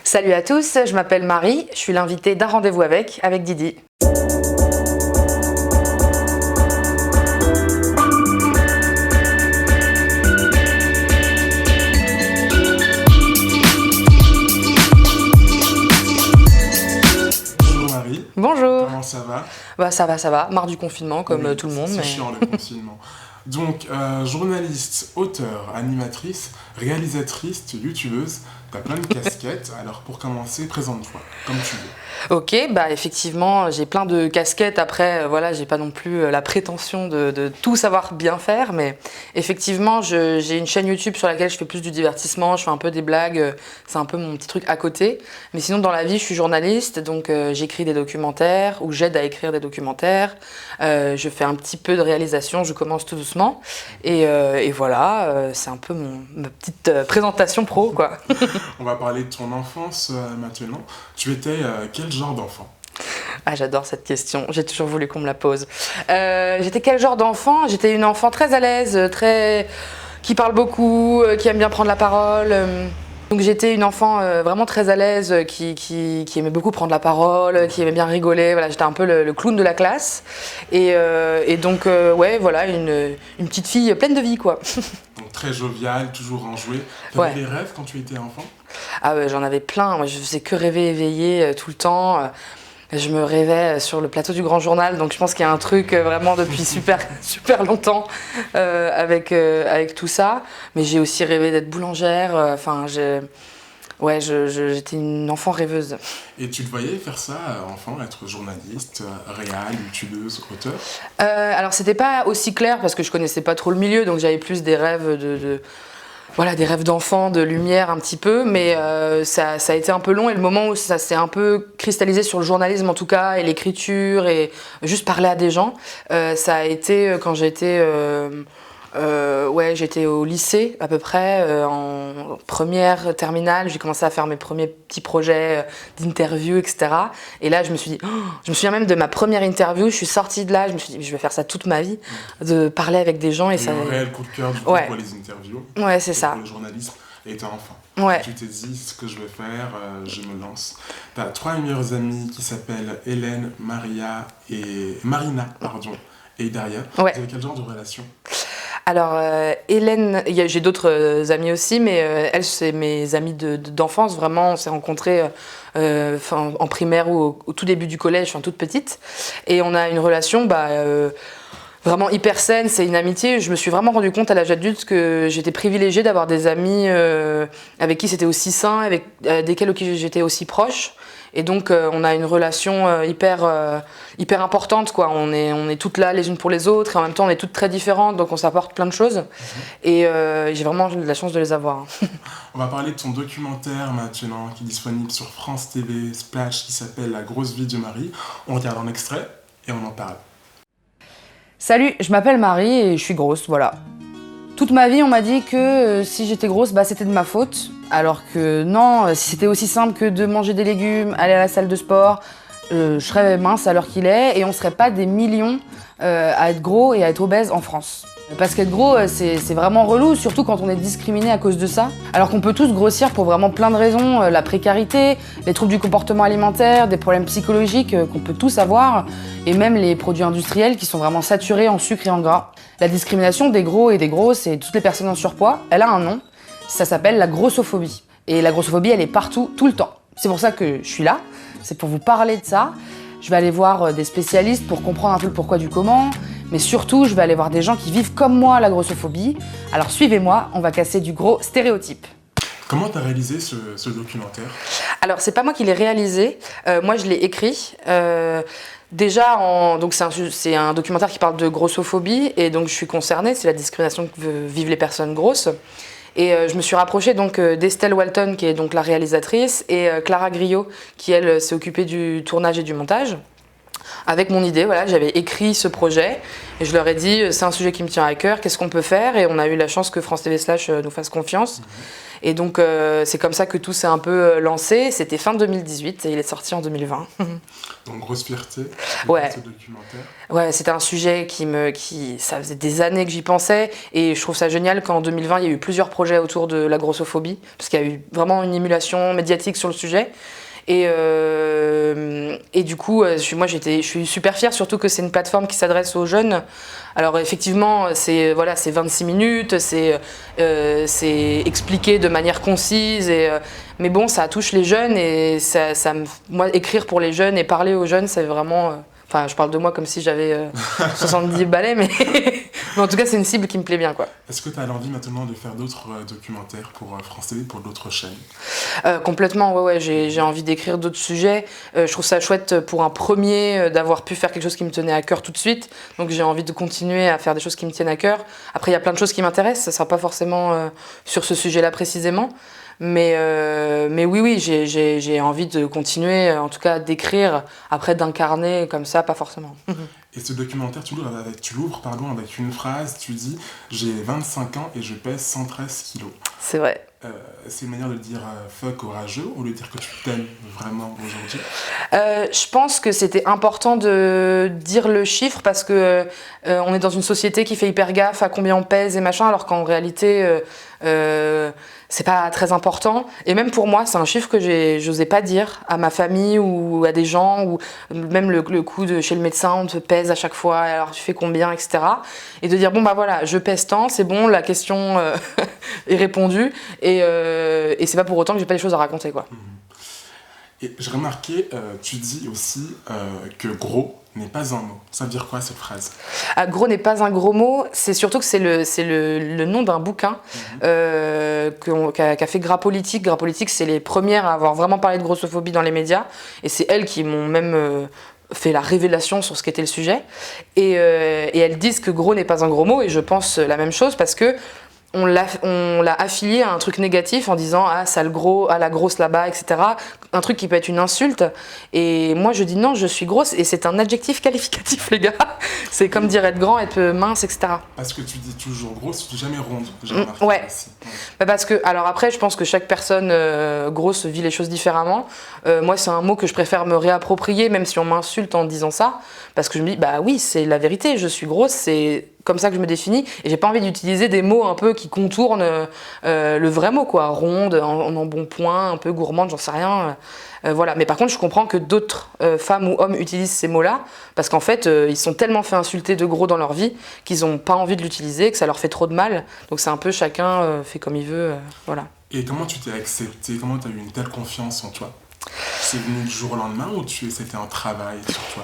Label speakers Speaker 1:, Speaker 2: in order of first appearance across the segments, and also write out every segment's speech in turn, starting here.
Speaker 1: Salut à tous, je m'appelle Marie, je suis l'invitée d'un rendez-vous avec Didi.
Speaker 2: Bonjour Marie.
Speaker 1: Bonjour.
Speaker 2: Comment ça va?
Speaker 1: Bah ça va, marre du confinement comme
Speaker 2: Oui,
Speaker 1: tout le monde.
Speaker 2: C'est chiant le confinement. Donc, journaliste, auteure, animatrice, réalisatrice, youtubeuse, t'as plein de casquettes. Alors pour commencer, présente-toi, comme tu veux.
Speaker 1: Ok, bah effectivement, j'ai plein de casquettes. Après, voilà, j'ai pas non plus la prétention de tout savoir bien faire, mais effectivement, j'ai une chaîne YouTube sur laquelle je fais plus du divertissement, je fais un peu des blagues, c'est un peu mon petit truc à côté. Mais sinon, dans la vie, je suis journaliste, donc j'écris des documentaires ou j'aide à écrire des documentaires. Je fais un petit peu de réalisation, je commence tout doucement, et voilà, c'est un peu ma petite présentation pro, quoi.
Speaker 2: On va parler de ton enfance maintenant. Tu étais quel genre d'enfant?
Speaker 1: Ah, j'adore cette question, j'ai toujours voulu qu'on me la pose. J'étais quel genre d'enfant? J'étais une enfant très à l'aise, qui parle beaucoup, qui aime bien prendre la parole. Donc j'étais une enfant vraiment très à l'aise, qui aimait beaucoup prendre la parole, qui aimait bien rigoler. Voilà, j'étais un peu le clown de la classe. Et donc, ouais, voilà, une petite fille pleine de vie, quoi.
Speaker 2: Donc très jovial, toujours enjoué. T'avais
Speaker 1: Ouais.
Speaker 2: des rêves quand tu étais enfant?
Speaker 1: Ah ouais, j'en avais plein. Moi, je faisais que rêver éveillé tout le temps. Je me rêvais sur le plateau du Grand Journal, donc je pense qu'il y a un truc vraiment depuis super longtemps avec tout ça. Mais j'ai aussi rêvé d'être boulangère. J'étais une enfant rêveuse.
Speaker 2: Et tu te voyais faire ça, enfant, être journaliste, réal, youtubeuse, auteur?
Speaker 1: Alors c'était pas aussi clair parce que je connaissais pas trop le milieu, donc j'avais plus des rêves voilà, des rêves d'enfant, de lumière un petit peu, mais ça a été un peu long, et le moment où ça s'est un peu cristallisé sur le journalisme en tout cas, et l'écriture, et juste parler à des gens, ça a été quand j'étais au lycée à peu près, en première terminale, j'ai commencé à faire mes premiers petits projets d'interview, etc. Et là je me suis dit, je me souviens même de ma première interview, je suis sortie de là, je me suis dit je vais faire ça toute ma vie, de parler avec des gens. Et
Speaker 2: ça... un réel coup de cœur du coup,
Speaker 1: ouais.
Speaker 2: Pour les interviews.
Speaker 1: Ouais, c'est ça.
Speaker 2: Pour le journalisme, et t'es enfant.
Speaker 1: Ouais.
Speaker 2: Tu t'es dit, ce que je vais faire, je me lance. T'as 3 meilleures amies qui s'appellent Hélène, Marina, et Daria.
Speaker 1: Ouais.
Speaker 2: Vous avez quel genre de relation?
Speaker 1: Alors, Hélène, j'ai d'autres amies aussi, mais elle, c'est mes amies d'enfance. Vraiment, on s'est rencontrées en primaire ou au tout début du collège, toute petite. Et on a une relation vraiment hyper saine, c'est une amitié. Je me suis vraiment rendu compte à l'âge adulte que j'étais privilégiée d'avoir des amis avec qui c'était aussi sain, avec desquels j'étais aussi proche. Et donc on a une relation hyper importante, quoi. On est toutes là les unes pour les autres, et en même temps on est toutes très différentes, donc on s'apporte plein de choses. Et j'ai vraiment de la chance de les avoir.
Speaker 2: On va parler de ton documentaire maintenant, qui est disponible sur France TV Splash, qui s'appelle La grosse vie de Marie. On regarde un extrait et on en parle.
Speaker 1: Salut, je m'appelle Marie et je suis grosse, voilà. Toute ma vie, on m'a dit que si j'étais grosse, c'était de ma faute. Alors que non, si c'était aussi simple que de manger des légumes, aller à la salle de sport, je serais mince à l'heure qu'il est, et on serait pas des millions à être gros et à être obèses en France. Parce qu'être gros, c'est vraiment relou, surtout quand on est discriminé à cause de ça. Alors qu'on peut tous grossir pour vraiment plein de raisons, la précarité, les troubles du comportement alimentaire, des problèmes psychologiques qu'on peut tous avoir, et même les produits industriels qui sont vraiment saturés en sucre et en gras. La discrimination des gros et des grosses et toutes les personnes en surpoids, elle a un nom, ça s'appelle la grossophobie. Et la grossophobie, elle est partout, tout le temps. C'est pour ça que je suis là, c'est pour vous parler de ça. Je vais aller voir des spécialistes pour comprendre un peu le pourquoi du comment, mais surtout, je vais aller voir des gens qui vivent comme moi la grossophobie. Alors suivez-moi, on va casser du gros stéréotype.
Speaker 2: Comment t'as réalisé ce documentaire?
Speaker 1: Alors, c'est pas moi qui l'ai réalisé, moi je l'ai écrit. Donc c'est un documentaire qui parle de grossophobie, et donc je suis concernée, c'est la discrimination que vivent les personnes grosses. Et je me suis rapprochée donc d'Estelle Walton, qui est donc la réalisatrice, et Clara Griot, qui elle s'est occupée du tournage et du montage. Avec mon idée, voilà, j'avais écrit ce projet et je leur ai dit c'est un sujet qui me tient à cœur, qu'est-ce qu'on peut faire? Et on a eu la chance que France TV Slash nous fasse confiance. Et donc c'est comme ça que tout s'est un peu lancé. C'était fin 2018 et il est sorti en 2020.
Speaker 2: Donc grosse fierté de
Speaker 1: Ouais.
Speaker 2: ce documentaire.
Speaker 1: Ouais, c'était un sujet ça faisait des années que j'y pensais et je trouve ça génial qu'en 2020 il y a eu plusieurs projets autour de la grossophobie parce qu'il y a eu vraiment une émulation médiatique sur le sujet. Et du coup, je suis super fière, surtout que c'est une plateforme qui s'adresse aux jeunes. Alors effectivement, c'est 26 minutes, c'est expliqué de manière concise, mais bon, ça touche les jeunes et moi, écrire pour les jeunes et parler aux jeunes, c'est vraiment... Enfin, je parle de moi comme si j'avais 70 balais, mais... mais en tout cas, c'est une cible qui me plaît bien, quoi.
Speaker 2: Est-ce que tu as l'envie maintenant de faire d'autres documentaires pour France TV, pour d'autres chaînes?
Speaker 1: Complètement, ouais, j'ai envie d'écrire d'autres sujets. Je trouve ça chouette pour un premier d'avoir pu faire quelque chose qui me tenait à cœur tout de suite. Donc j'ai envie de continuer à faire des choses qui me tiennent à cœur. Après, il y a plein de choses qui m'intéressent. Ça sera pas forcément sur ce sujet-là précisément. Mais oui, j'ai envie de continuer, en tout cas d'écrire, après d'incarner comme ça, pas forcément.
Speaker 2: Et ce documentaire, tu l'ouvres avec une phrase, tu dis « J'ai 25 ans et je pèse 113 kilos ».
Speaker 1: C'est vrai.
Speaker 2: C'est une manière de dire fuck au rageux ou de dire que tu t'aimes vraiment aujourd'hui?
Speaker 1: Je pense que c'était important de dire le chiffre parce que on est dans une société qui fait hyper gaffe à combien on pèse et machin, alors qu'en réalité c'est pas très important. Et même pour moi, c'est un chiffre que j'osais pas dire à ma famille ou à des gens, ou même le coup de chez le médecin, on te pèse à chaque fois, alors tu fais combien, etc. Et de dire bon bah voilà, je pèse tant, c'est bon, la question est répondue, et c'est pas pour autant que j'ai pas des choses à raconter, quoi.
Speaker 2: Et j'ai remarqué, tu dis aussi que gros n'est pas un mot. Ça veut dire quoi cette phrase?
Speaker 1: Gros n'est pas un gros mot, c'est surtout que c'est le nom d'un bouquin qu'a fait Gras Politique. Gras Politique, c'est les premières à avoir vraiment parlé de grossophobie dans les médias, et c'est elles qui m'ont même fait la révélation sur ce qu'était le sujet. Et elles disent que gros n'est pas un gros mot, et je pense la même chose parce que on l'a affilié à un truc négatif en disant ah sale gros, ah la grosse là-bas, etc. Un truc qui peut être une insulte. Et moi je dis non, je suis grosse, et c'est un adjectif qualificatif, les gars. C'est comme dire être grand, être mince, etc.
Speaker 2: Parce que tu dis toujours grosse, tu dis jamais ronde. J'ai remarqué
Speaker 1: ouais.
Speaker 2: Aussi.
Speaker 1: Bah parce que, alors après, je pense que chaque personne grosse vit les choses différemment. Moi, c'est un mot que je préfère me réapproprier, même si on m'insulte en disant ça, parce que je me dis, bah oui, c'est la vérité, je suis grosse, c'est comme ça que je me définis, et j'ai pas envie d'utiliser des mots un peu qui contournent le vrai mot, quoi, ronde, en embonpoint, un peu gourmande, j'en sais rien. Voilà. Mais par contre, je comprends que d'autres femmes ou hommes utilisent ces mots-là, parce qu'en fait, ils sont tellement fait insulter de gros dans leur vie qu'ils n'ont pas envie de l'utiliser, que ça leur fait trop de mal. Donc c'est un peu chacun fait comme il veut, voilà.
Speaker 2: Et comment tu t'es acceptée? Comment tu as eu une telle confiance en toi? C'est venu du jour au lendemain ou c'était un travail sur toi?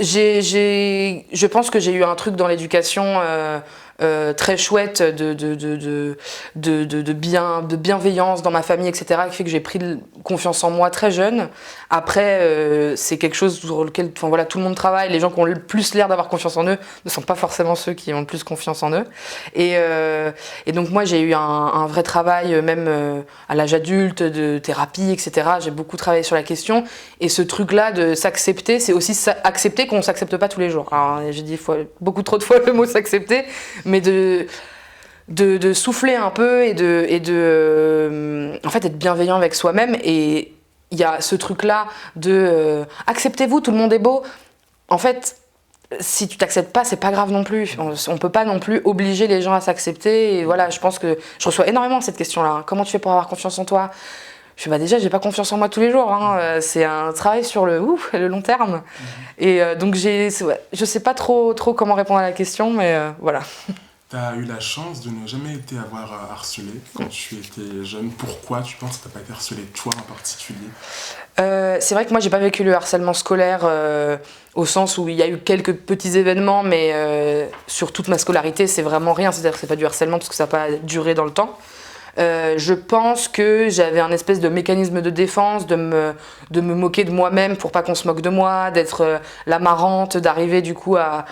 Speaker 1: Je pense que j'ai eu un truc dans l'éducation très chouette de bienveillance dans ma famille, etc., qui fait que j'ai pris confiance en moi très jeune. Après, c'est quelque chose sur lequel tout le monde travaille. Les gens qui ont le plus l'air d'avoir confiance en eux ne sont pas forcément ceux qui ont le plus confiance en eux. Et donc moi, j'ai eu un vrai travail, même à l'âge adulte, de thérapie, etc. J'ai beaucoup travaillé sur la question. Et ce truc-là de s'accepter, c'est aussi accepter qu'on ne s'accepte pas tous les jours. Alors, j'ai dit beaucoup trop de fois le mot s'accepter, mais de souffler un peu et en fait, être bienveillant avec soi-même. Et il y a ce truc-là de acceptez-vous, tout le monde est beau. En fait, si tu t'acceptes pas, c'est pas grave non plus. On peut pas non plus obliger les gens à s'accepter. Et voilà, je pense que je reçois énormément cette question-là. Hein. Comment tu fais pour avoir confiance en toi? Je fais déjà, j'ai pas confiance en moi tous les jours. Hein. C'est un travail sur le long terme. Et donc je sais pas trop comment répondre à la question, mais voilà.
Speaker 2: Tu as eu la chance de ne jamais avoir harcelé quand tu étais jeune. Pourquoi tu penses que tu n'as pas été harcelé, toi en particulier?
Speaker 1: C'est vrai que moi, j'ai pas vécu le harcèlement scolaire au sens où il y a eu quelques petits événements, mais sur toute ma scolarité, c'est vraiment rien. C'est-à-dire que c'est pas du harcèlement parce que ça n'a pas duré dans le temps. Je pense que j'avais un espèce de mécanisme de défense, de me moquer de moi-même pour pas qu'on se moque de moi, d'être la marrante, d'arriver du coup à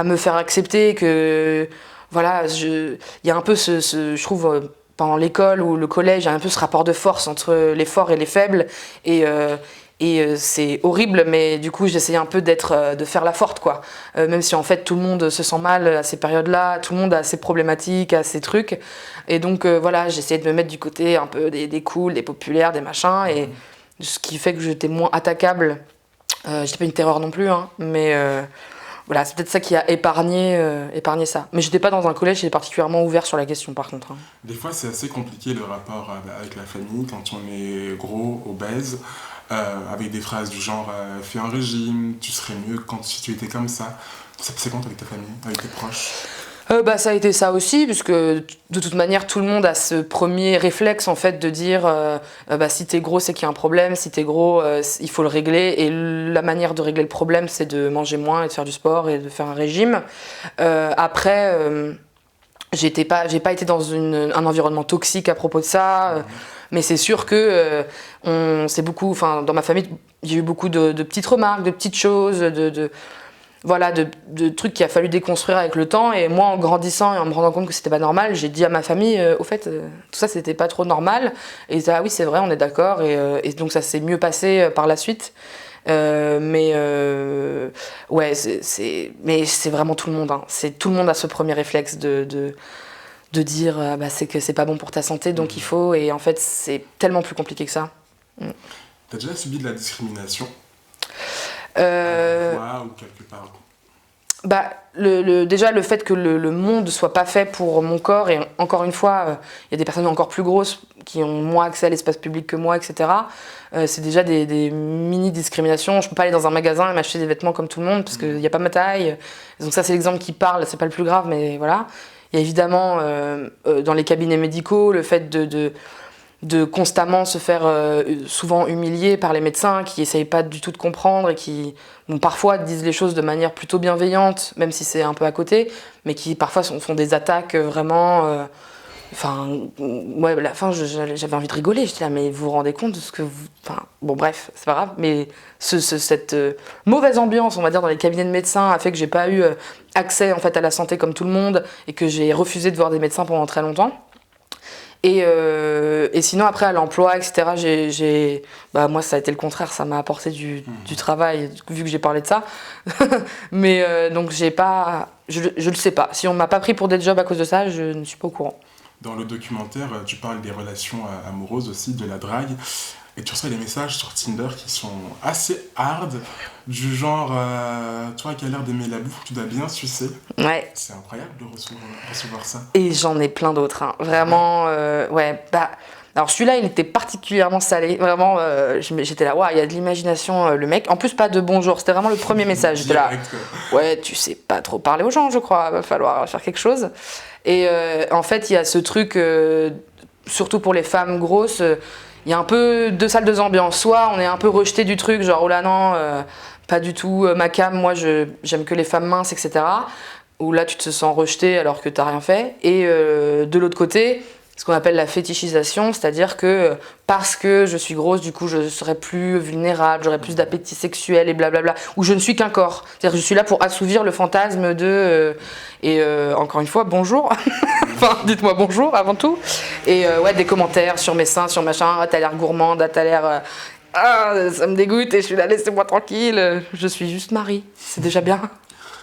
Speaker 1: me faire accepter que... Voilà, il y a un peu je trouve, pendant l'école ou le collège, il y a un peu ce rapport de force entre les forts et les faibles. Et Et c'est horrible, mais du coup j'essayais un peu de faire la forte, quoi. Même si en fait tout le monde se sent mal à ces périodes-là, tout le monde a ses problématiques, a ses trucs. Et donc voilà, j'essayais de me mettre du côté un peu des cools, des populaires, des machins, et ce qui fait que j'étais moins attaquable. J'étais pas une terreur non plus, hein, mais voilà, c'est peut-être ça qui a épargné ça. Mais j'étais pas dans un collège qui était particulièrement ouvert sur la question, par contre. Hein.
Speaker 2: Des fois, c'est assez compliqué le rapport avec la famille quand on est gros, obèse, avec des phrases du genre fais un régime, tu serais mieux quand si tu étais comme ça. Ça passait quand avec ta famille, avec tes proches?
Speaker 1: Ça a été ça aussi, puisque de toute manière, tout le monde a ce premier réflexe en fait de dire si t'es gros, c'est qu'il y a un problème, si t'es gros, il faut le régler. Et la manière de régler le problème, c'est de manger moins et de faire du sport et de faire un régime. Après, j'ai pas été dans un environnement toxique à propos de ça, mais c'est sûr que c'est beaucoup, enfin, dans ma famille, j'ai eu beaucoup de petites remarques, de petites choses, voilà, de trucs qu'il a fallu déconstruire avec le temps. Et moi, en grandissant et en me rendant compte que c'était pas normal, j'ai dit à ma famille, au fait, tout ça, c'était pas trop normal. Et ils disaient, ah oui, c'est vrai, on est d'accord. Et donc, ça s'est mieux passé par la suite. Ouais, mais c'est vraiment tout le monde. Hein. Tout le monde a ce premier réflexe de dire, c'est que c'est pas bon pour ta santé, donc il faut. Et en fait, c'est tellement plus compliqué que ça.
Speaker 2: T'as déjà subi de la discrimination? Ou quelque part?
Speaker 1: Déjà le fait que le monde soit pas fait pour mon corps, et encore une fois, il y a des personnes encore plus grosses qui ont moins accès à l'espace public que moi, etc. C'est déjà des mini-discriminations. Je peux pas aller dans un magasin et m'acheter des vêtements comme tout le monde parce qu'il n'y a pas ma taille. Donc ça, c'est l'exemple qui parle, c'est pas le plus grave, mais voilà. Il y a évidemment dans les cabinets médicaux le fait de constamment se faire souvent humilier par les médecins qui essayent pas du tout de comprendre et qui parfois disent les choses de manière plutôt bienveillante, même si c'est un peu à côté, mais qui parfois font des attaques vraiment... ouais, à la fin, j'avais envie de rigoler. J'étais là, mais vous vous rendez compte de ce que vous... Enfin, bon, bref, c'est pas grave, mais cette mauvaise ambiance, on va dire, dans les cabinets de médecins a fait que j'ai pas eu accès en fait, à la santé comme tout le monde et que j'ai refusé de voir des médecins pendant très longtemps. Et sinon, après, à l'emploi, etc., moi, ça a été le contraire. Ça m'a apporté du travail, vu que j'ai parlé de ça. Mais donc, j'ai pas... Je le sais pas. Si on m'a pas pris pour des jobs à cause de ça, je ne suis pas au courant.
Speaker 2: Dans le documentaire, tu parles des relations amoureuses aussi, de la drague. Et tu reçois des messages sur Tinder qui sont assez hard, du genre toi qui as l'air d'aimer la bouffe, tu dois bien sucer.
Speaker 1: Ouais.
Speaker 2: C'est incroyable de recevoir ça.
Speaker 1: Et j'en ai plein d'autres, hein. Vraiment, ouais. Alors celui-là, il était particulièrement salé. Vraiment, j'étais là, waouh, il y a de l'imagination, le mec. En plus, pas de bonjour, c'était vraiment le premier message. J'étais là, ouais, tu sais pas trop parler aux gens, je crois, va falloir faire quelque chose. Et en fait, il y a ce truc, surtout pour les femmes grosses, il y a un peu deux salles, deux ambiances. Soit on est un peu rejeté du truc, genre oh là non, pas du tout ma cam, moi j'aime que les femmes minces, etc. Où là tu te sens rejeté alors que t'as rien fait. Et de l'autre côté, ce qu'on appelle la fétichisation, c'est-à-dire que parce que je suis grosse, du coup je serai plus vulnérable, j'aurai plus d'appétit sexuel et blablabla, ou je ne suis qu'un corps. C'est-à-dire que je suis là pour assouvir le fantasme de... encore une fois, bonjour. Enfin, dites-moi bonjour avant tout. Et ouais, des commentaires sur mes seins, sur machin, ah, t'as l'air gourmande, ah, t'as l'air... ça me dégoûte et je suis là, laissez-moi tranquille, je suis juste Marie, c'est déjà bien.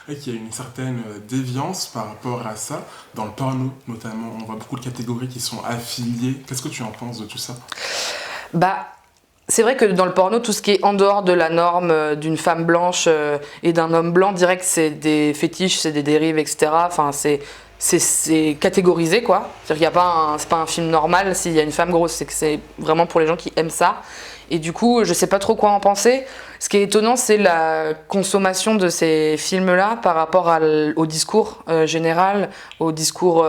Speaker 2: Et qu'il y a une certaine déviance par rapport à ça. Dans le porno, notamment, on voit beaucoup de catégories qui sont affiliées. Qu'est-ce que tu en penses de tout ça?
Speaker 1: C'est vrai que dans le porno, tout ce qui est en dehors de la norme d'une femme blanche et d'un homme blanc, direct, c'est des fétiches, c'est des dérives, etc. Enfin, c'est catégorisé, quoi. C'est-à-dire qu'il y a pas c'est pas un film normal s'il y a une femme grosse, c'est que c'est vraiment pour les gens qui aiment ça. Et du coup, je sais pas trop quoi en penser. Ce qui est étonnant, c'est la consommation de ces films-là par rapport au discours général, au discours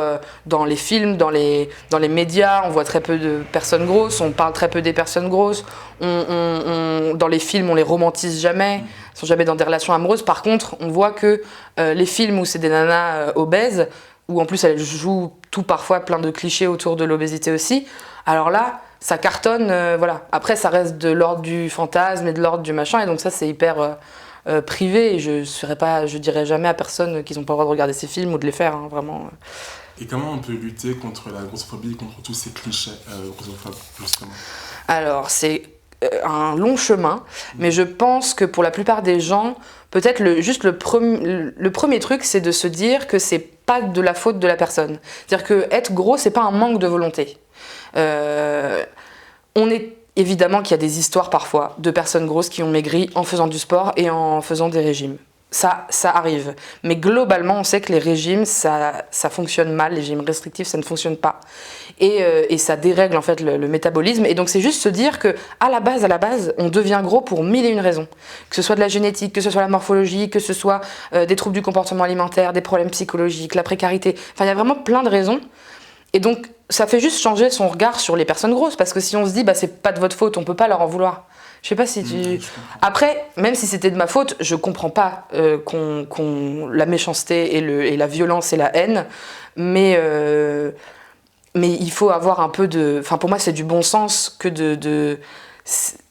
Speaker 1: dans les films, dans les médias. On voit très peu de personnes grosses, on parle très peu des personnes grosses. Dans les films, on les romantise jamais, ils sont jamais dans des relations amoureuses. Par contre, on voit que les films où c'est des nanas obèses, où en plus elles jouent tout parfois plein de clichés autour de l'obésité aussi, alors là, ça cartonne, voilà. Après, ça reste de l'ordre du fantasme et de l'ordre du machin, et donc ça, c'est hyper privé, et je dirais jamais à personne qu'ils n'ont pas le droit de regarder ces films ou de les faire, hein, vraiment.
Speaker 2: Et comment on peut lutter contre la grossophobie, contre tous ces clichés grossophobes, justement?
Speaker 1: Alors, c'est un long chemin, mais je pense que pour la plupart des gens, peut-être le premier truc, c'est de se dire que c'est pas de la faute de la personne. C'est-à-dire que être gros, c'est pas un manque de volonté. On est évidemment qu'il y a des histoires parfois de personnes grosses qui ont maigri en faisant du sport et en faisant des régimes. Ça arrive. Mais globalement, on sait que les régimes, ça fonctionne mal. Les régimes restrictifs, ça ne fonctionne pas. Et ça dérègle en fait le métabolisme. Et donc, c'est juste se dire que à la base, on devient gros pour mille et une raisons. Que ce soit de la génétique, que ce soit la morphologie, que ce soit des troubles du comportement alimentaire, des problèmes psychologiques, la précarité. Enfin, il y a vraiment plein de raisons. Et donc, ça fait juste changer son regard sur les personnes grosses. Parce que si on se dit, bah, c'est pas de votre faute, on peut pas leur en vouloir. Je sais pas si tu... Après, même si c'était de ma faute, je comprends pas la méchanceté et la violence et la haine, mais il faut avoir un peu de... Enfin, pour moi, c'est du bon sens que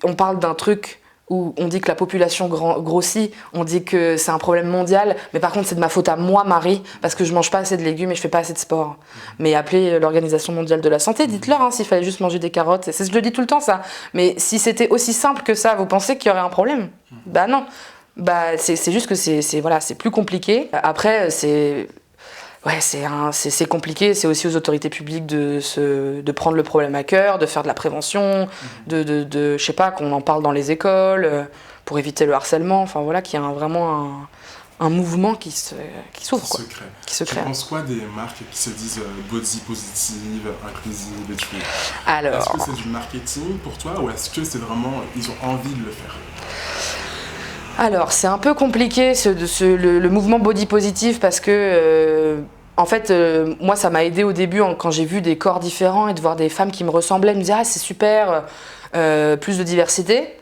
Speaker 1: on parle d'un truc où on dit que la population grossit, on dit que c'est un problème mondial, mais par contre, c'est de ma faute à moi, Marie, parce que je mange pas assez de légumes et je fais pas assez de sport. Mais appelez l'Organisation mondiale de la santé, dites-leur s'il fallait juste manger des carottes. Je le dis tout le temps, ça. Mais si c'était aussi simple que ça, vous pensez qu'il y aurait un problème? Bah non. Bah, c'est juste que c'est plus compliqué. Après, c'est compliqué, c'est aussi aux autorités publiques de prendre le problème à cœur, de faire de la prévention, je sais pas, qu'on en parle dans les écoles, pour éviter le harcèlement, enfin voilà, qu'il y a vraiment un mouvement qui s'ouvre, quoi. Qui se crée.
Speaker 2: Tu penses quoi des marques qui se disent body positive, inclusive et tout?
Speaker 1: Alors...
Speaker 2: Est-ce que c'est du marketing pour toi ou est-ce que c'est vraiment, ils ont envie de le faire?
Speaker 1: Alors, c'est un peu compliqué le mouvement body positive parce que, en fait, moi, ça m'a aidé au début quand j'ai vu des corps différents et de voir des femmes qui me ressemblaient, me dire « Ah, c'est super, plus de diversité ».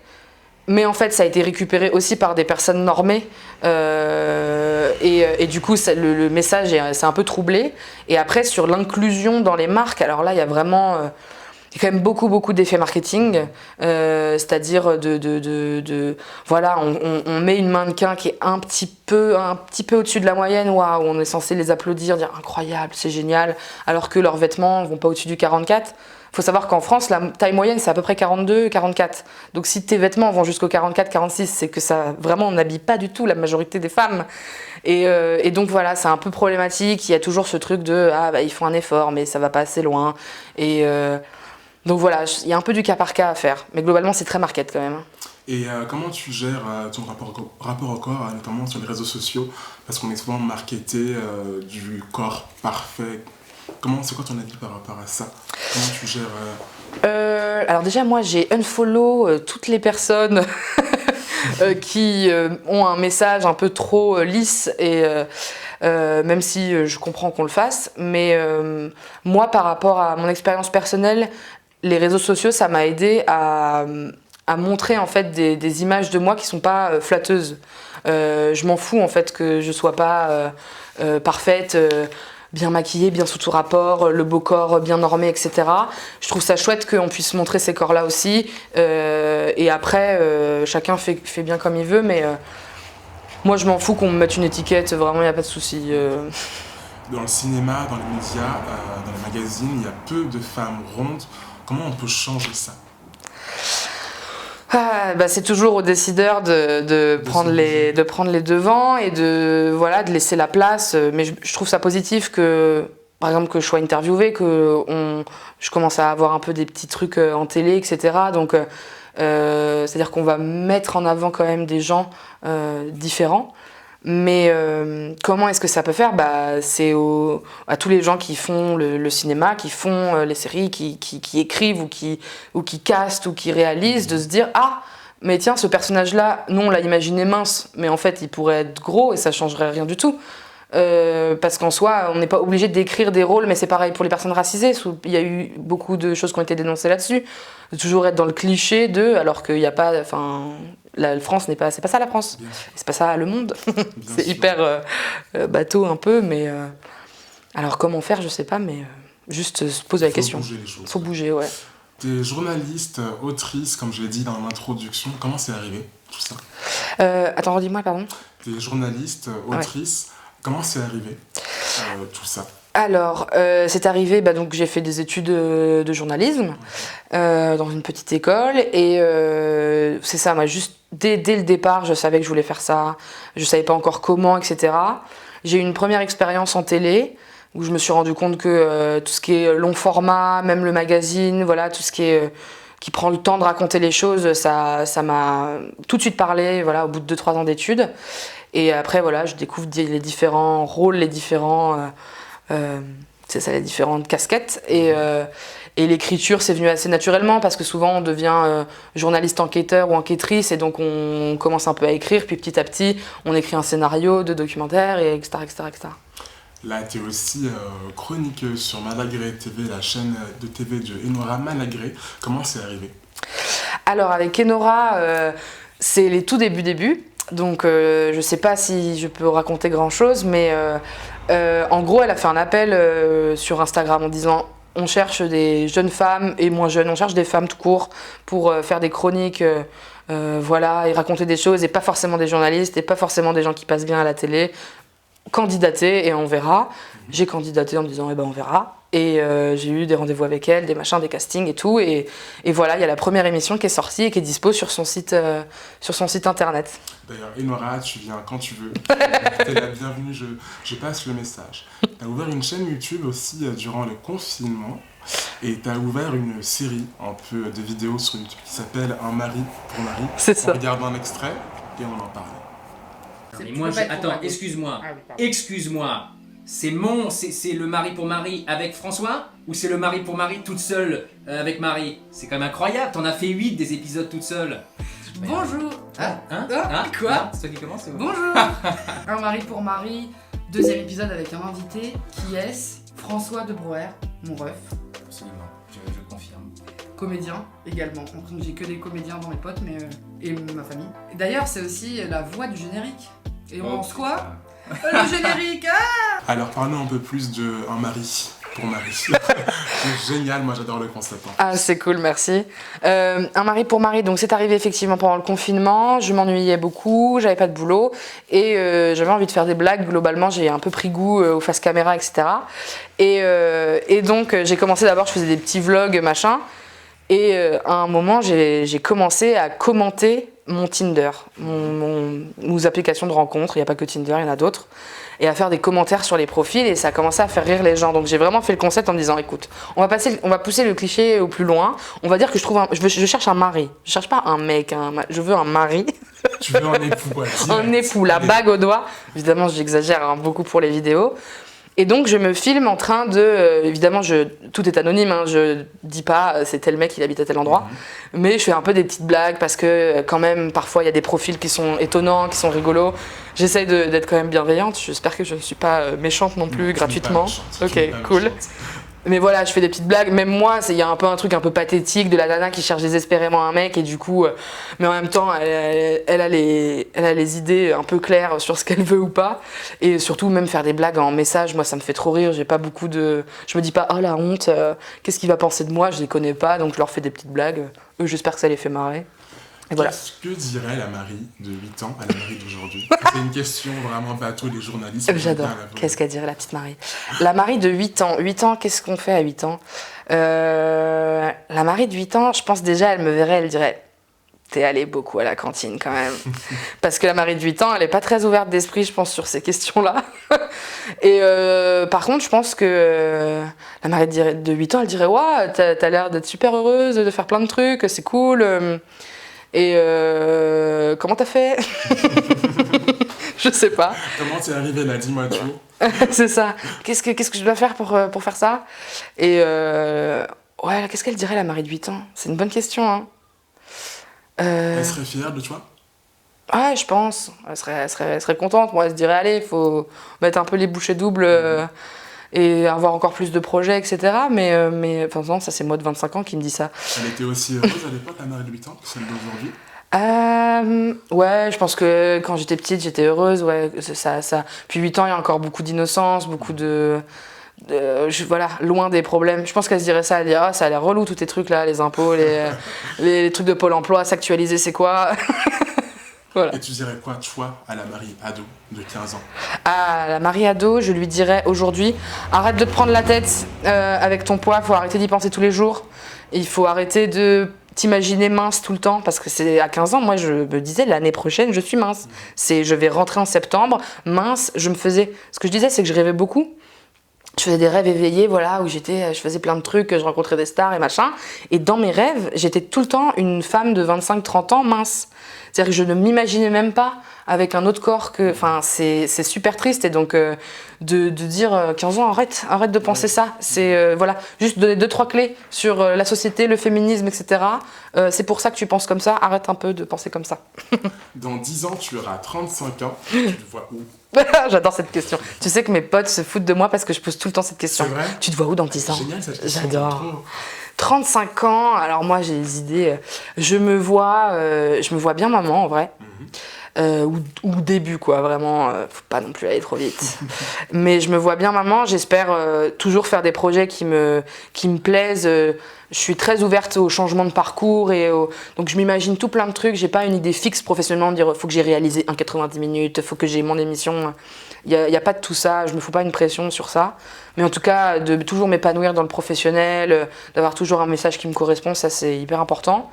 Speaker 1: Mais en fait, ça a été récupéré aussi par des personnes normées et du coup, le message s'est un peu troublé. Et après, sur l'inclusion dans les marques, alors là, il y a vraiment... Il y a quand même beaucoup d'effets marketing, c'est-à-dire voilà, on met une mannequin qui est un petit peu au-dessus de la moyenne, waouh, on est censé les applaudir, dire incroyable, c'est génial, alors que leurs vêtements vont pas au-dessus du 44. Il faut savoir qu'en France, la taille moyenne, c'est à peu près 42, 44. Donc si tes vêtements vont jusqu'au 44, 46, c'est que ça, vraiment, on n'habille pas du tout la majorité des femmes. Et donc voilà, c'est un peu problématique. Il y a toujours ce truc de « Ah, bah, ils font un effort, mais ça va pas assez loin. » Donc voilà, il y a un peu du cas par cas à faire. Mais globalement, c'est très market quand même.
Speaker 2: Et comment tu gères ton rapport au corps, notamment sur les réseaux sociaux? Parce qu'on est souvent marketé du corps parfait. C'est quoi ton avis par rapport à ça? Comment tu gères
Speaker 1: Alors déjà, moi, j'ai unfollow toutes les personnes qui ont un message un peu trop lisse et... même si je comprends qu'on le fasse, mais moi, par rapport à mon expérience personnelle, les réseaux sociaux, ça m'a aidé à montrer en fait des images de moi qui sont pas flatteuses. Je m'en fous en fait que je sois pas parfaite, bien maquillée, bien sous tout rapport, le beau corps bien normé, etc. Je trouve ça chouette qu'on puisse montrer ces corps-là aussi. Et après, chacun fait bien comme il veut, mais moi je m'en fous qu'on me mette une étiquette, vraiment il n'y a pas de souci.
Speaker 2: Dans le cinéma, dans les médias, dans les magazines, il y a peu de femmes rondes. Comment on peut changer ça?
Speaker 1: C'est toujours aux décideurs de prendre les devants et de laisser la place. Mais je trouve ça positif que, par exemple, que je sois interviewée, que je commence à avoir un peu des petits trucs en télé, etc. Donc, c'est-à-dire qu'on va mettre en avant quand même des gens différents. Mais comment est-ce que ça peut faire? C'est à tous les gens qui font le cinéma, qui font les séries, qui écrivent ou qui castent ou qui réalisent, de se dire « Ah, mais tiens, ce personnage-là, nous on l'a imaginé mince, mais en fait il pourrait être gros et ça changerait rien du tout. » Parce qu'en soi, on n'est pas obligé d'écrire des rôles, mais c'est pareil pour les personnes racisées. Il y a eu beaucoup de choses qui ont été dénoncées là-dessus. De toujours être dans le cliché alors qu'il n'y a pas... La France c'est pas ça la France. C'est pas ça le monde. C'est hyper bateau un peu, mais... alors comment faire, je sais pas, mais juste se poser la question.
Speaker 2: Faut bouger les choses.
Speaker 1: Faut bouger, ouais.
Speaker 2: T'es journaliste, autrice, comme je l'ai dit dans l'introduction. Comment c'est arrivé, tout ça?
Speaker 1: Attends, redis-moi, pardon.
Speaker 2: T'es journaliste, autrice. Ouais. Comment c'est arrivé, tout ça?
Speaker 1: Alors, c'est arrivé, donc j'ai fait des études de journalisme dans une petite école et c'est ça, juste dès le départ, je savais que je voulais faire ça, je savais pas encore comment, etc. J'ai eu une première expérience en télé où je me suis rendu compte que tout ce qui est long format, même le magazine, voilà, tout ce qui est qui prend le temps de raconter les choses, ça m'a tout de suite parlé, voilà, au bout de 2-3 ans d'études. Et après, voilà, je découvre les différents rôles, les différents c'est ça, les différentes casquettes et l'écriture c'est venu assez naturellement parce que souvent on devient journaliste enquêteur ou enquêtrice et donc on commence un peu à écrire puis petit à petit on écrit un scénario de documentaire et etc.
Speaker 2: Là, tu es aussi chroniqueuse sur Malagré TV, la chaîne de TV de Enora Malagré. Comment c'est arrivé?
Speaker 1: Alors avec Enora, c'est les tout débuts. Donc je sais pas si je peux raconter grand chose, mais en gros elle a fait un appel sur Instagram en disant on cherche des jeunes femmes et moins jeunes, on cherche des femmes tout court pour faire des chroniques, voilà, et raconter des choses et pas forcément des journalistes et pas forcément des gens qui passent bien à la télé. Candidater et on verra. J'ai candidaté en me disant on verra. Et j'ai eu des rendez-vous avec elle, des machins, des castings et tout. Et voilà, il y a la première émission qui est sortie et qui est dispo sur son site internet.
Speaker 2: D'ailleurs, Enora, tu viens quand tu veux. T'es la bienvenue, je passe le message. T'as ouvert une chaîne YouTube aussi durant le confinement. Et t'as ouvert une série un peu de vidéos sur YouTube qui s'appelle Un mari pour Marie.
Speaker 1: C'est ça.
Speaker 2: On regarde un extrait et on en parle.
Speaker 3: Mais moi, attends, excuse-moi. Excuse-moi. C'est le mari pour Marie avec François ou c'est le mari pour Marie toute seule avec Marie? C'est quand même incroyable, t'en as fait 8 des épisodes toute seule.
Speaker 4: Bonjour.
Speaker 3: Quoi? C'est toi qui commence?
Speaker 4: Bonjour. Un mari pour Marie, deuxième épisode avec un invité qui est François de Brouwer, mon ref.
Speaker 3: Absolument, je confirme.
Speaker 4: Comédien également. Donc j'ai que des comédiens dans mes potes et ma famille. Et d'ailleurs c'est aussi la voix du générique. Et on lance quoi? Le générique.
Speaker 2: Alors parlons un peu plus de Un mari pour Marie. C'est génial, moi j'adore le concept.
Speaker 1: Ah c'est cool, merci. Un mari pour Marie, donc c'est arrivé effectivement pendant le confinement, je m'ennuyais beaucoup, j'avais pas de boulot et j'avais envie de faire des blagues, globalement j'ai un peu pris goût aux face caméra, etc. Et donc j'ai commencé d'abord, je faisais des petits vlogs machin et à un moment j'ai commencé à commenter mon Tinder, nos applications de rencontres, il n'y a pas que Tinder, il y en a d'autres, et à faire des commentaires sur les profils et ça a commencé à faire rire les gens. Donc j'ai vraiment fait le concept en me disant écoute, on va pousser le cliché au plus loin, on va dire que je cherche un mari, je cherche pas un mec, je veux un mari.
Speaker 2: Tu veux un époux, ouais,
Speaker 1: un époux, la bague au doigt, évidemment j'exagère beaucoup pour les vidéos. Et donc je me filme en train de, évidemment tout est anonyme, je dis pas c'est tel mec il habite à tel endroit, mais je fais un peu des petites blagues parce que quand même parfois il y a des profils qui sont étonnants, qui sont rigolos. J'essaye d'être quand même bienveillante, j'espère que je ne suis pas méchante non plus gratuitement. Ok, cool. Mais voilà, je fais des petites blagues, même moi, il y a un peu un truc un peu pathétique de la nana qui cherche désespérément un mec et du coup, mais en même temps, elle a les idées un peu claires sur ce qu'elle veut ou pas. Et surtout, même faire des blagues en message, moi ça me fait trop rire, j'ai pas beaucoup de... Je me dis pas, oh la honte, qu'est-ce qu'il va penser de moi, je les connais pas, donc je leur fais des petites blagues. Eux, j'espère que ça les fait marrer. Et voilà.
Speaker 2: Qu'est-ce que dirait la Marie de 8 ans à la Marie d'aujourd'hui? C'est une question vraiment bateau, les journalistes.
Speaker 1: J'adore. Qu'est-ce qu'elle dirait la petite Marie? La Marie de 8 ans. 8 ans, qu'est-ce qu'on fait à 8 ans? La Marie de 8 ans, je pense déjà, elle me verrait, elle dirait t'es allée beaucoup à la cantine quand même. Parce que la Marie de 8 ans, elle est pas très ouverte d'esprit, je pense, sur ces questions-là. Et par contre, je pense que la Marie de 8 ans, elle dirait ouais, t'as l'air d'être super heureuse, de faire plein de trucs, c'est cool. Et comment t'as fait? Je sais pas.
Speaker 2: Comment t'es arrivée là? Dis-moi tout.
Speaker 1: C'est ça. Qu'est-ce que je dois faire pour faire ça? Et ouais, qu'est-ce qu'elle dirait la Marie de 8 ans? C'est une bonne question. Hein.
Speaker 2: Elle serait fière de toi?
Speaker 1: Ouais, je pense. Elle serait contente. Moi, elle se dirait allez, il faut mettre un peu les bouchées doubles et avoir encore plus de projets, etc. Mais enfin, non, ça c'est moi de 25 ans qui me dit ça.
Speaker 2: Elle était aussi heureuse à l'époque, la Marie de 8 ans, que celle d'aujourd'hui?
Speaker 1: Ouais, je pense que quand j'étais petite, j'étais heureuse. Ouais, ça. Puis 8 ans, il y a encore beaucoup d'innocence, beaucoup voilà, loin des problèmes. Je pense qu'elle se dirait ça, elle dirait ça a l'air relou tous tes trucs là, les impôts, les trucs de Pôle emploi, s'actualiser, c'est quoi? Voilà.
Speaker 2: Et tu dirais quoi, toi, à la Marie ado de 15 ans?
Speaker 1: À la Marie ado, je lui dirais aujourd'hui, arrête de te prendre la tête avec ton poids, faut arrêter d'y penser tous les jours. Il faut arrêter de t'imaginer mince tout le temps, parce que c'est à 15 ans, moi je me disais l'année prochaine je suis mince. Je vais rentrer en septembre, mince, ce que je disais c'est que je rêvais beaucoup. Je faisais des rêves éveillés, voilà, où je faisais plein de trucs, je rencontrais des stars et machin. Et dans mes rêves, j'étais tout le temps une femme de 25-30 ans mince. C'est-à-dire que je ne m'imaginais même pas avec un autre corps que... Enfin, c'est super triste. Et donc, de dire 15 ans, arrête de penser ça. C'est, voilà, juste donner 2-3 clés sur la société, le féminisme, etc. C'est pour ça que tu penses comme ça. Arrête un peu de penser comme ça.
Speaker 2: Dans 10 ans, tu auras 35 ans. Tu te vois où?
Speaker 1: J'adore cette question. Tu sais que mes potes se foutent de moi parce que je pose tout le temps cette question.
Speaker 2: C'est vrai?
Speaker 1: Tu te vois où dans 10 ans?
Speaker 2: Génial cette question.
Speaker 1: J'adore. 35 ans, alors moi j'ai des idées. Je me vois bien maman en vrai. Ou début quoi, vraiment, faut pas non plus aller trop vite. Mais je me vois bien maman, j'espère toujours faire des projets qui me plaisent. Je suis très ouverte au changement de parcours donc je m'imagine tout plein de trucs. J'ai pas une idée fixe professionnellement de dire faut que j'ai réalisé un 90 minutes, faut que j'ai mon émission. Il y a pas de tout ça, je me fous pas une pression sur ça. Mais en tout cas, de toujours m'épanouir dans le professionnel, d'avoir toujours un message qui me correspond, ça c'est hyper important.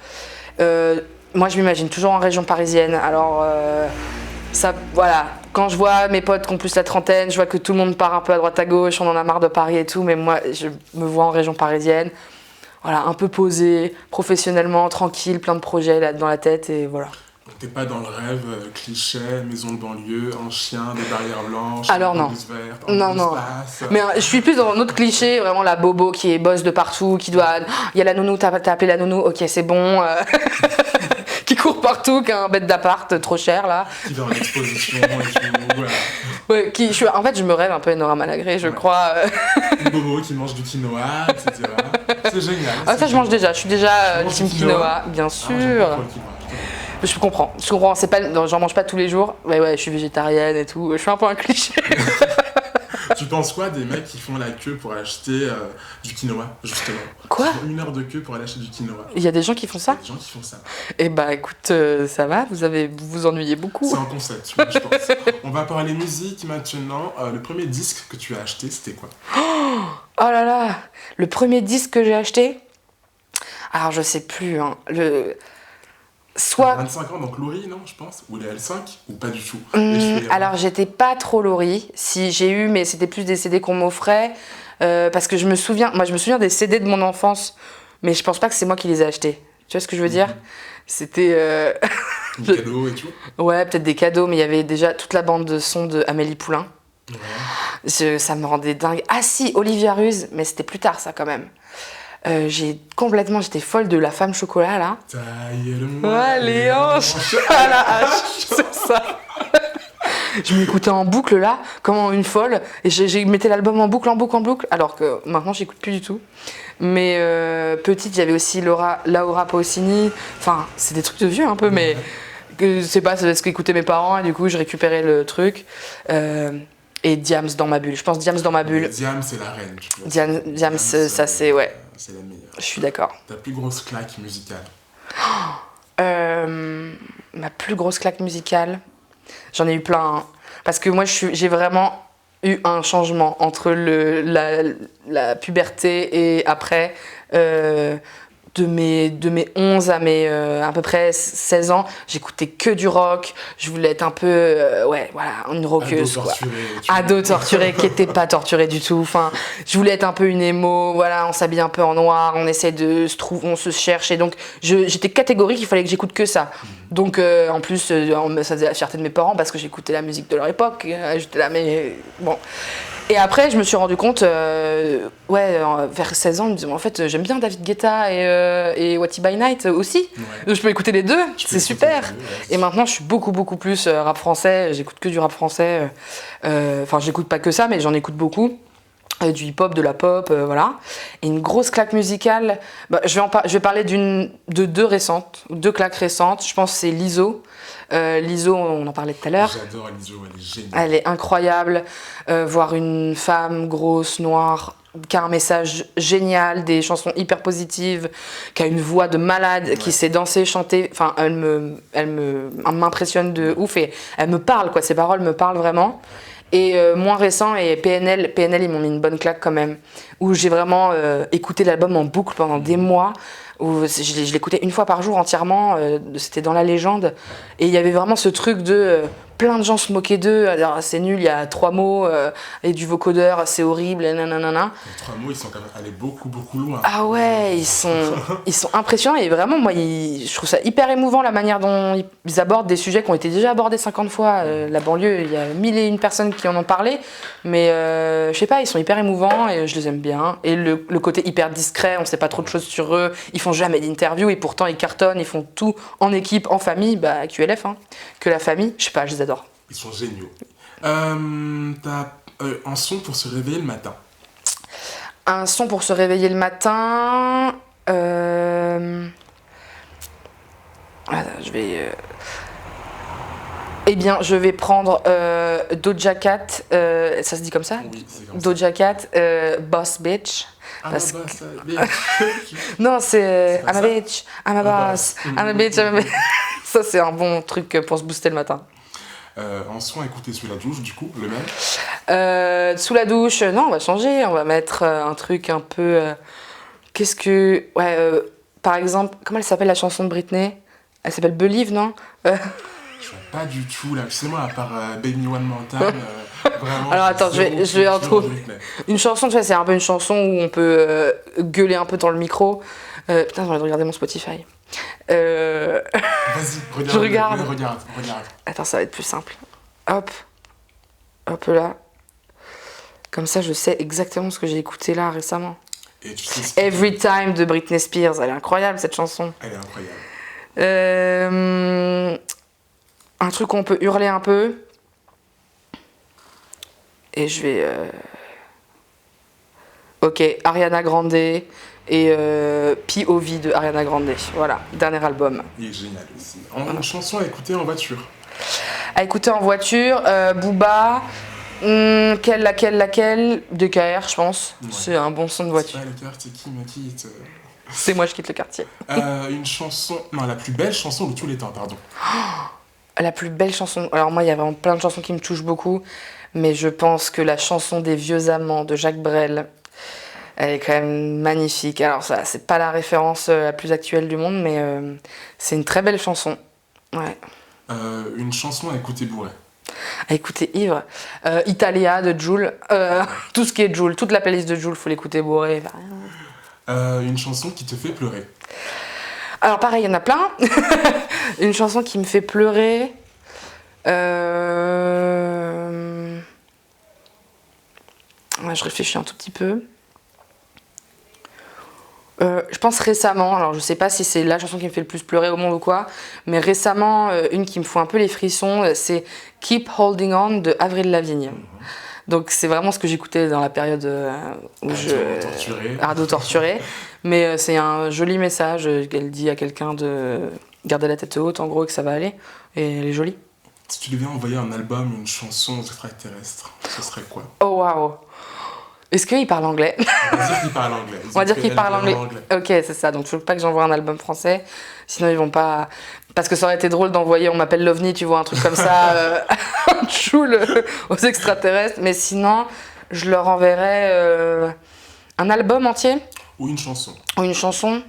Speaker 1: Moi, je m'imagine toujours en région parisienne. Alors, ça, voilà. Quand je vois mes potes qui ont plus la trentaine, je vois que tout le monde part un peu à droite à gauche, on en a marre de Paris et tout, mais moi, je me vois en région parisienne. Voilà, un peu posée, professionnellement, tranquille, plein de projets là dans la tête et voilà.
Speaker 2: Donc t'es pas dans le rêve cliché, maison de banlieue, un chien, des barrières blanches,
Speaker 1: alors
Speaker 2: une
Speaker 1: non.
Speaker 2: blouse verte,
Speaker 1: Non. Mais je suis plus dans un autre cliché, vraiment la bobo qui est boss de partout, qui doit... Il y a la nounou, t'as appelé la nounou, ok c'est bon. Qui court partout, qui a un bête d'appart trop cher là.
Speaker 2: Qui va en exposition et tout, voilà.
Speaker 1: Ouais, en fait je me rêve un peu Nora Malagré, je crois.
Speaker 2: Une bobo qui mange du quinoa, etc. C'est génial.
Speaker 1: Ah ça je mange déjà, je suis déjà team quinoa, bien
Speaker 2: Ah,
Speaker 1: sûr.
Speaker 2: j'aime pas trop le quinoa,
Speaker 1: Je comprends, c'est pas, j'en mange pas tous les jours, ouais, je suis végétarienne et tout, je suis un peu un cliché.
Speaker 2: Tu penses quoi des mecs qui font la queue pour acheter du quinoa, justement?
Speaker 1: Quoi?
Speaker 2: Ils font 1 heure de queue pour aller acheter du quinoa.
Speaker 1: Il y a des gens qui font ça?
Speaker 2: Il y a des gens qui font ça.
Speaker 1: Eh bah écoute, ça va, vous vous ennuyez beaucoup.
Speaker 2: C'est un concept, moi, je pense. On va parler musique maintenant. Le premier disque que tu as acheté, c'était quoi?
Speaker 1: Oh là là, le premier disque que j'ai acheté? Alors je sais plus, hein, soit...
Speaker 2: 25 ans, donc Laurie, non, je pense? Ou les L5? Ou pas du tout?
Speaker 1: Alors j'étais pas trop Laurie, si j'ai eu, mais c'était plus des CD qu'on m'offrait, parce que je me souviens des CD de mon enfance, mais je pense pas que c'est moi qui les ai achetés. Tu vois ce que je veux dire? C'était...
Speaker 2: Des cadeaux et tout?
Speaker 1: Ouais, peut-être des cadeaux, mais il y avait déjà toute la bande de son de Amélie Poulain.
Speaker 2: Ouais.
Speaker 1: Ça me rendait dingue. Ah si, Olivia Ruse, mais c'était plus tard ça quand même. J'étais folle de La Femme Chocolat là.
Speaker 2: Taille-le-moi
Speaker 1: les hanches à la hache, c'est ça. Je m'écoutais en boucle là, comme une folle, et j'ai mettais l'album en boucle, alors que maintenant j'écoute plus du tout. Mais petite, j'avais aussi Laura Pausini, enfin c'est des trucs de vieux un peu, mais c'est pas ce qu'écoutaient mes parents, et du coup je récupérais le truc. Et Diams dans ma bulle, je pense Diams dans ma bulle.
Speaker 2: Diams c'est la reine, tu vois.
Speaker 1: Diams ça c'est, ouais.
Speaker 2: C'est la meilleure.
Speaker 1: Je suis d'accord.
Speaker 2: Ta plus grosse claque musicale?
Speaker 1: Ma plus grosse claque musicale, j'en ai eu plein, hein. Parce que moi j'ai vraiment eu un changement entre la puberté et après. De mes 11 à mes à peu près 16 ans, j'écoutais que du rock, je voulais être un peu une rockeuse quoi. Ado torturé qui était pas torturé du tout, enfin, je voulais être un peu une émo, voilà, on s'habille un peu en noir, on essaie de se trouver, on se cherche, et donc j'étais catégorique, il fallait que j'écoute que ça. Donc en plus ça faisait la fierté de mes parents parce que j'écoutais la musique de leur époque, j'étais là mais bon. Et après, je me suis rendu compte, vers 16 ans, je me disais, en fait, j'aime bien David Guetta et What By Night aussi. Ouais. Je peux écouter les deux, c'est super. Et maintenant, je suis beaucoup plus rap français, j'écoute que du rap français. Enfin, j'écoute pas que ça, mais j'en écoute beaucoup. Du hip-hop, de la pop, voilà. Et une grosse claque musicale, je vais parler de deux claques récentes. Je pense que c'est Lizzo. Lizzo, on en parlait tout à l'heure.
Speaker 2: J'adore Lizzo, elle est géniale.
Speaker 1: Elle est incroyable. Voir une femme grosse, noire, qui a un message génial, des chansons hyper positives, qui a une voix de malade, qui sait danser, chanter. Enfin, elle m'impressionne de ouf et elle me parle, quoi. Ses paroles me parlent vraiment. Et moins récent, et PNL, ils m'ont mis une bonne claque quand même. Où j'ai vraiment écouté l'album en boucle pendant des mois. Où je l'écoutais une fois par jour entièrement. C'était dans la légende. Et il y avait vraiment ce truc de... plein de gens se moquaient d'eux. Alors, c'est nul, il y a 3 mots et du vocodeur, c'est horrible, nanana.
Speaker 2: Les 3 mots, ils sont quand même allés beaucoup loin.
Speaker 1: Ah ouais, ils sont impressionnants et vraiment, moi, je trouve ça hyper émouvant la manière dont ils abordent des sujets qui ont été déjà abordés 50 fois. La banlieue, il y a 1001 personnes qui en ont parlé, mais je sais pas, ils sont hyper émouvants et je les aime bien. Et le côté hyper discret, on sait pas trop de choses sur eux, ils font jamais d'interview et pourtant ils cartonnent, ils font tout en équipe, en famille, bah QLF, hein, que la famille, je sais pas, je les adore.
Speaker 2: Ils sont géniaux. T'as un son pour se réveiller le matin.
Speaker 1: Un son pour se réveiller le matin. Eh bien, je vais prendre Doja Cat. Ça se dit comme ça?
Speaker 2: Oui, c'est comme
Speaker 1: Doja Cat, Boss Bitch.
Speaker 2: Parce
Speaker 1: Non, c'est I'm a bitch, I'm a boss, I'm a bitch, I'm a bitch. Ça, c'est un bon truc pour se booster le matin.
Speaker 2: Un son à écouter sous la douche, du coup, le même.
Speaker 1: Sous la douche, non, on va changer. On va mettre un truc un peu... par exemple, comment elle s'appelle la chanson de Britney? Elle s'appelle Believe, non?
Speaker 2: Je vois pas du tout, là. Tu sais, moi, à part Baby One More Time, vraiment...
Speaker 1: Alors attends, je vais en trouver une chanson, tu vois, c'est un peu une chanson où on peut gueuler un peu dans le micro. Putain, j'ai envie de regarder mon Spotify.
Speaker 2: Vas-y, regarde.
Speaker 1: Je regarde.
Speaker 2: Regarde.
Speaker 1: Attends, ça va être plus simple. Hop là. Comme ça, je sais exactement ce que j'ai écouté là récemment.
Speaker 2: Et tu sais
Speaker 1: Every Time de Britney Spears, elle est incroyable cette chanson.
Speaker 2: Elle est incroyable.
Speaker 1: Un truc où on peut hurler un peu. Et je vais... Ok, Ariana Grande et POV de Ariana Grande. Voilà, dernier album.
Speaker 2: Il est génial aussi. Une chanson à écouter en voiture.
Speaker 1: À écouter en voiture, Booba, laquelle DKR, je pense. Ouais. C'est un bon son de voiture.
Speaker 2: C'est pas le quartier qui me quitte.
Speaker 1: C'est moi, je quitte le quartier.
Speaker 2: Une chanson... Non, la plus belle chanson de tous les temps, pardon.
Speaker 1: La plus belle chanson... Alors moi, il y a vraiment plein de chansons qui me touchent beaucoup, mais je pense que la chanson des vieux amants de Jacques Brel, elle est quand même magnifique. Alors ça, c'est pas la référence la plus actuelle du monde, mais c'est une très belle chanson. Ouais.
Speaker 2: Une chanson à écouter bourré.
Speaker 1: À écouter ivre. Italia de Jul. Tout ce qui est Jul, toute la playlist de Jul, faut l'écouter bourré.
Speaker 2: Une chanson qui te fait pleurer.
Speaker 1: Alors pareil, il y en a plein. Une chanson qui me fait pleurer. Je réfléchis un tout petit peu. Je pense récemment, alors je sais pas si c'est la chanson qui me fait le plus pleurer au monde ou quoi, mais récemment, une qui me fout un peu les frissons, c'est Keep Holding On de Avril Lavigne. Donc c'est vraiment ce que j'écoutais dans la période où Ardo torturé. Mais c'est un joli message qu'elle dit à quelqu'un de garder la tête haute en gros et que ça va aller. Et elle est jolie.
Speaker 2: Si tu devais envoyer un album, une chanson aux extraterrestres, ce serait quoi?
Speaker 1: Oh waouh! Est-ce qu'il parle anglais?
Speaker 2: On va dire qu'il parle anglais.
Speaker 1: On va dire qu'il parle anglais. Ok, c'est ça. Donc je veux pas que j'envoie un album français. Sinon ils vont pas... Parce que ça aurait été drôle d'envoyer On m'appelle l'OVNI, tu vois, un truc comme ça, un choule aux extraterrestres. Mais sinon, je leur enverrais un album entier.
Speaker 2: Ou une chanson.
Speaker 1: Ou une chanson.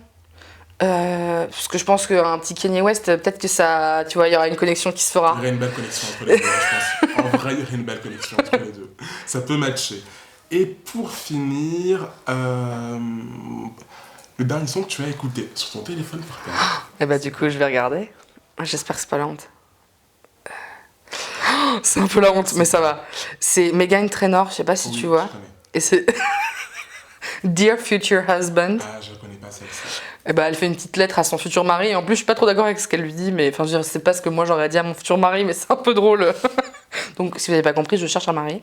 Speaker 1: Parce que je pense qu'un petit Kanye West, peut-être que ça... Tu vois, il y aura une connexion qui se fera.
Speaker 2: Il y aurait une belle connexion entre les deux, je pense. En vrai, il y aurait une belle connexion entre les deux. Ça peut matcher. Et pour finir, le dernier son que tu as écouté sur ton téléphone portable.
Speaker 1: Et bah du coup, je vais regarder. J'espère que c'est pas la honte. C'est un peu la honte, mais ça va. C'est Meghan Trainor, je sais pas si tu vois. Et c'est Dear Future Husband.
Speaker 2: Ah, je connais pas celle-ci.
Speaker 1: Et bah elle fait une petite lettre à son futur mari. Et en plus, je suis pas trop d'accord avec ce qu'elle lui dit, mais enfin, je sais pas ce que moi j'aurais dit à mon futur mari, mais c'est un peu drôle. Donc, si vous n'avez pas compris, je cherche un mari.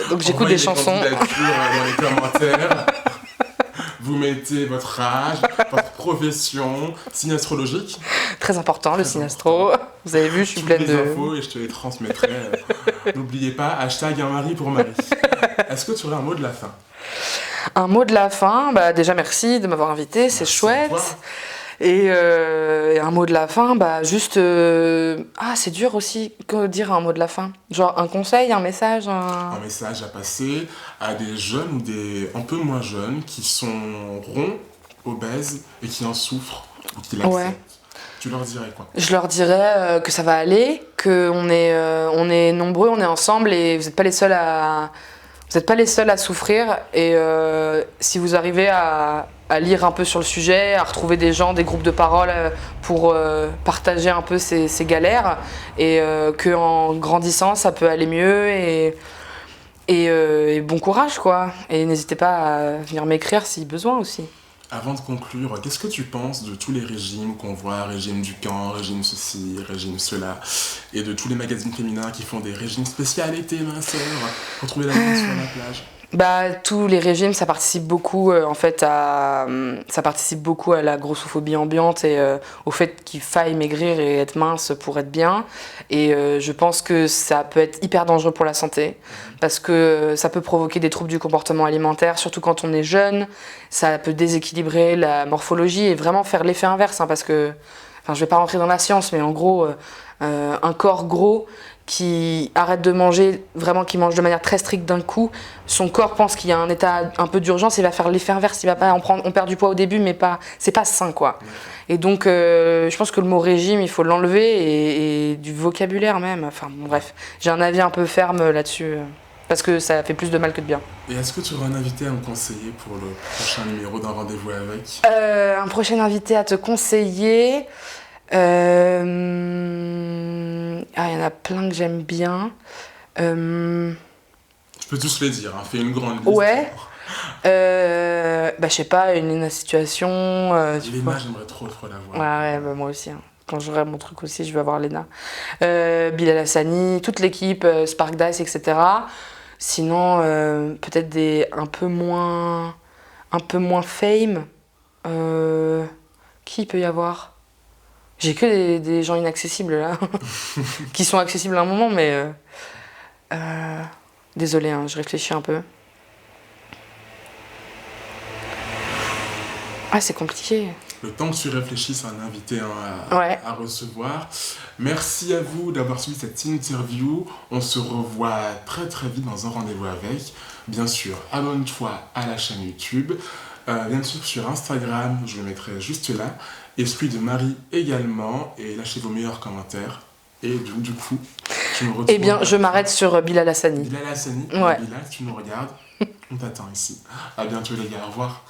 Speaker 1: Donc, j'écoute des chansons.
Speaker 2: Dans les commentaires. Vous mettez votre âge, votre profession, signe astrologique.
Speaker 1: Très important, le signe astro. Vous avez vu, je suis
Speaker 2: Toutes
Speaker 1: pleine
Speaker 2: les
Speaker 1: de...
Speaker 2: infos et je te les transmettrai. N'oubliez pas, hashtag un mari pour Marie. Est-ce que tu aurais un mot de la fin?
Speaker 1: Un mot de la fin, bah déjà merci de m'avoir invité, c'est chouette. Et un mot de la fin, bah juste... Ah, c'est dur aussi que dire un mot de la fin. Genre un conseil, un message,
Speaker 2: Un message à passer à des jeunes ou des un peu moins jeunes qui sont ronds, obèses et qui en souffrent ou qui l'acceptent.
Speaker 1: Ouais.
Speaker 2: Tu leur dirais quoi?
Speaker 1: Je leur dirais que ça va aller, qu'on est nombreux, on est ensemble et vous n'êtes pas les seuls à... Vous n'êtes pas les seuls à souffrir et si vous arrivez à lire un peu sur le sujet, à retrouver des gens, des groupes de parole pour partager un peu ces galères et qu'en grandissant ça peut aller mieux et bon courage quoi. Et n'hésitez pas à venir m'écrire si besoin aussi.
Speaker 2: Avant de conclure, qu'est-ce que tu penses de tous les régimes qu'on voit, régime du camp, régime ceci, régime cela, et de tous les magazines féminins qui font des régimes spécialités, ma sœur, pour trouver la vie sur la plage?
Speaker 1: Bah, tous les régimes, ça participe beaucoup ça participe beaucoup à la grossophobie ambiante et au fait qu'il faille maigrir et être mince pour être bien. Et je pense que ça peut être hyper dangereux pour la santé parce que ça peut provoquer des troubles du comportement alimentaire, surtout quand on est jeune. Ça peut déséquilibrer la morphologie et vraiment faire l'effet inverse, hein, parce que, enfin, je vais pas rentrer dans la science, mais en gros, un corps gros qui arrête de manger, vraiment qui mange de manière très stricte d'un coup, son corps pense qu'il y a un état un peu d'urgence, il va faire l'effet inverse, il va pas en prendre, on perd du poids au début, mais c'est pas sain quoi. Et donc je pense que le mot régime, il faut l'enlever et du vocabulaire même, enfin bon, bref, j'ai un avis un peu ferme là-dessus, parce que ça fait plus de mal que de bien.
Speaker 2: Et est-ce que tu aurais un invité à me conseiller pour le prochain numéro d'un rendez-vous avec?
Speaker 1: Un prochain invité à te conseiller... Ah, il y en a plein que j'aime bien.
Speaker 2: Je peux tous les dire, hein. Fais une grande liste.
Speaker 1: Ouais. Bah, je sais pas, une situation.
Speaker 2: Léna, j'aimerais trop la voir.
Speaker 1: Ouais, bah, moi aussi. Hein. Quand j'aurai mon truc aussi, je vais avoir Léna. Bilal Hassani, toute l'équipe, Spark Dice, etc. Sinon, peut-être des un peu moins fame. Qui peut y avoir? J'ai que des gens inaccessibles là, qui sont accessibles à un moment, mais désolé, hein, je réfléchis un peu. Ah, c'est compliqué.
Speaker 2: Le temps que tu réfléchisses à un invité à recevoir. Merci à vous d'avoir suivi cette interview. On se revoit très très vite dans un rendez-vous avec. Bien sûr, abonne-toi à la chaîne YouTube. Bien sûr, sur Instagram, je le mettrai juste là. Et celui de Marie également. Et lâchez vos meilleurs commentaires. Et du coup, tu me retrouves...
Speaker 1: Eh bien, je m'arrête sur Bilal Hassani.
Speaker 2: Bilal Hassani.
Speaker 1: Ouais.
Speaker 2: Bilal, tu nous regardes. On t'attend ici. À bientôt les gars, au revoir.